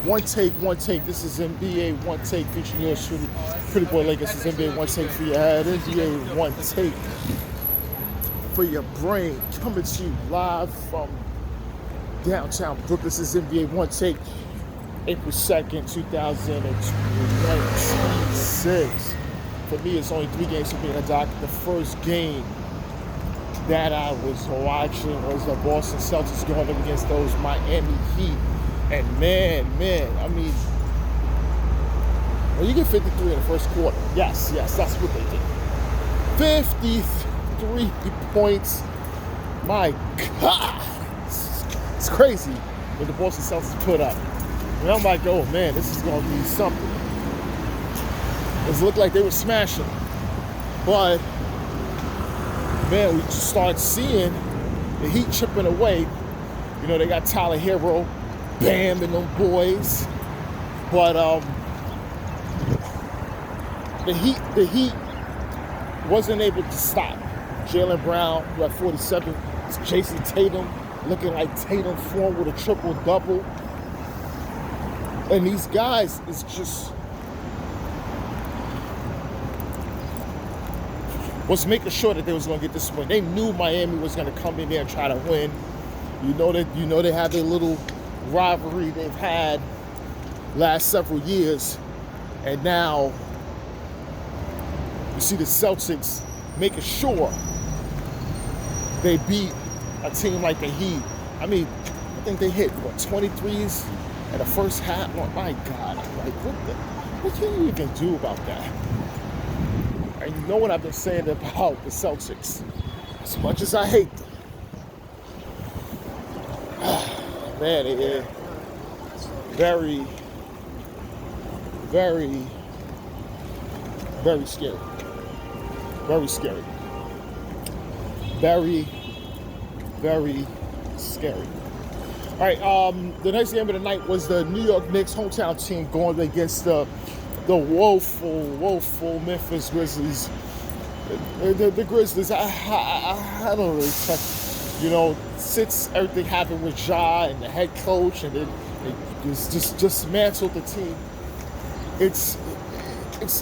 One take. This is NBA One Take featuring yours truly, Pretty Boy Lakers. This is NBA One Take for your head. NBA One Take for your brain. Coming to you live from downtown Brooklyn. This is NBA One Take, April 2nd, 2026. For me, it's only 3 games from being a doctor. The first game that I was watching was the Boston Celtics going up against those Miami Heat. And man, I mean, when you get 53 in the first quarter, yes, that's what they did. 53 points. My God. It's crazy what the Boston Celtics put up. And I'm like, oh man, this is going to be something. It looked like they were smashing. But, man, we just started seeing the Heat chipping away. You know, they got Tyler Hero, Bam, and them boys. But the Heat wasn't able to stop Jaylen Brown, who had 47. It's Jason Tatum, looking like Tatum form with a triple-double. And these guys is just was making sure that they was going to get this win. They knew Miami was going to come in there and try to win. You know they have their little rivalry they've had last several years, and now you see the Celtics making sure they beat a team like the Heat. I mean, I think they hit 23s in the first half. Oh my God! Like, what can you even do about that? And you know what I've been saying about the Celtics. As much as I hate them, man, it is very, very, very scary. Very scary. Very, very scary. All right, the next game of the night was the New York Knicks hometown team going against the woeful Memphis Grizzlies. The Grizzlies, I don't really trust. You know, since everything happened with Ja and the head coach, and it just dismantled the team. It's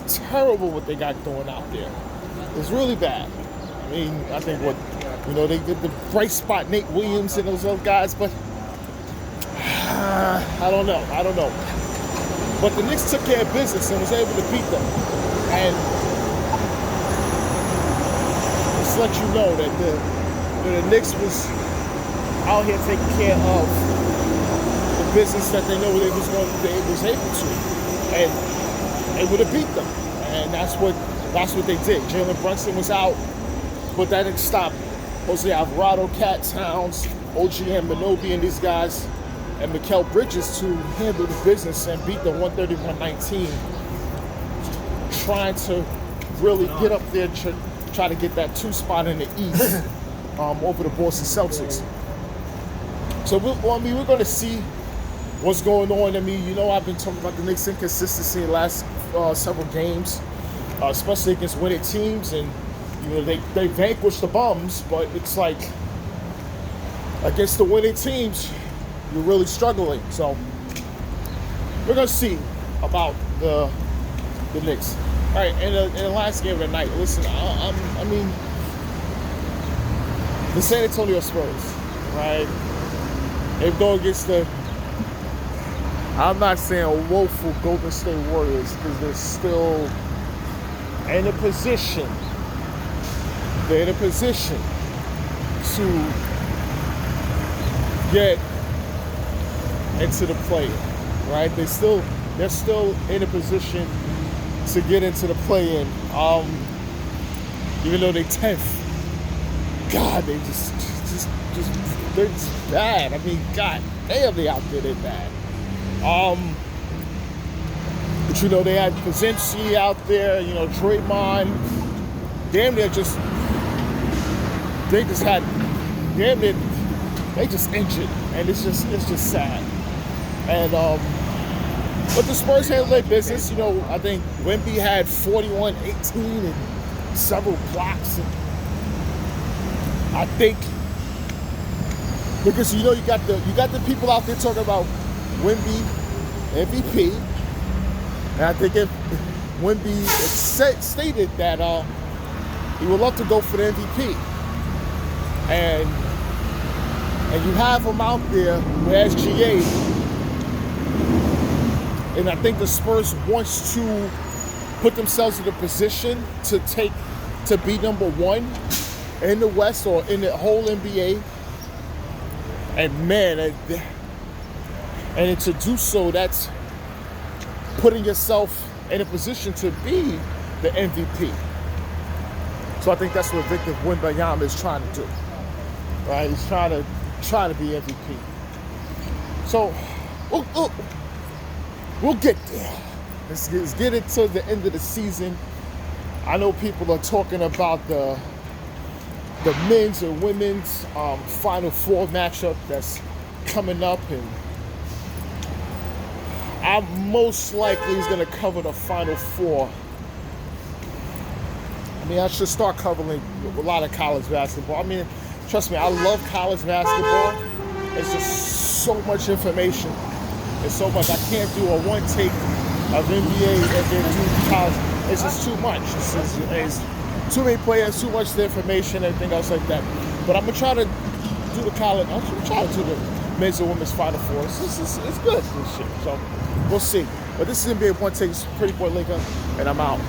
terrible what they got going out there. It's really bad. I mean, I think they did the bright spot Nate Williams and those other guys, but I don't know. But the Knicks took care of business and was able to beat them. And just let you know that the Knicks was out here taking care of the business that they know they was able to, and able to beat them. And that's what they did. Jalen Brunson was out, but that didn't stop Jose Alvarado, Cat Towns, OG Anunoby, and these guys, and Mikal Bridges to handle the business and beat the 131-19, trying to really get up there to try to get that 2 spot in the East over the Boston Celtics. So we're going to see what's going on. I mean, you know, I've been talking about the Knicks' inconsistency in the last several games, especially against winning teams, and you know they vanquished the bums, but it's like against the winning teams, you're really struggling. So we're going to see about the Knicks. All right, in the last game of the night, listen, I mean, the San Antonio Spurs, right? They go against I'm not saying woeful Golden State Warriors, because they're still in a position. They're in a position to get into the play, right? They're still in a position to get into the play-in, even though they're 10th. God, they're just bad. I mean, God damn, they out there, they're bad. But you know, they had Kaczynski out there, you know, Draymond. Damn, they just injured, and it's just sad. And but the Spurs handled their business. You know, I think Wemby had 41, 18, and several blocks. And I think because you know you got the people out there talking about Wemby MVP. And I think if Wemby stated that he would love to go for the MVP. And you have him out there with SGA. And I think the Spurs wants to put themselves in a position to be number one in the West or in the whole NBA. And man, and to do so, that's putting yourself in a position to be the MVP. So I think that's what Victor Wembanyama is trying to do. Right? He's trying to be MVP. So we'll get there. Let's get it to the end of the season. I know people are talking about the men's and women's Final Four matchup that's coming up, and I'm most likely is going to cover the Final Four. I mean, I should start covering a lot of college basketball. I mean, trust me, I love college basketball. It's just so much information. It's so much. I can't do a one take of NBA and then do college. It's just too much. It's too many players, too much information, everything else like that. But I'm going to try to do the college. I'm going to try to do the men's and women's Final Four. It's good, this shit. So we'll see. But this is NBA Onetake, Pretty Boy Lincoln, and I'm out.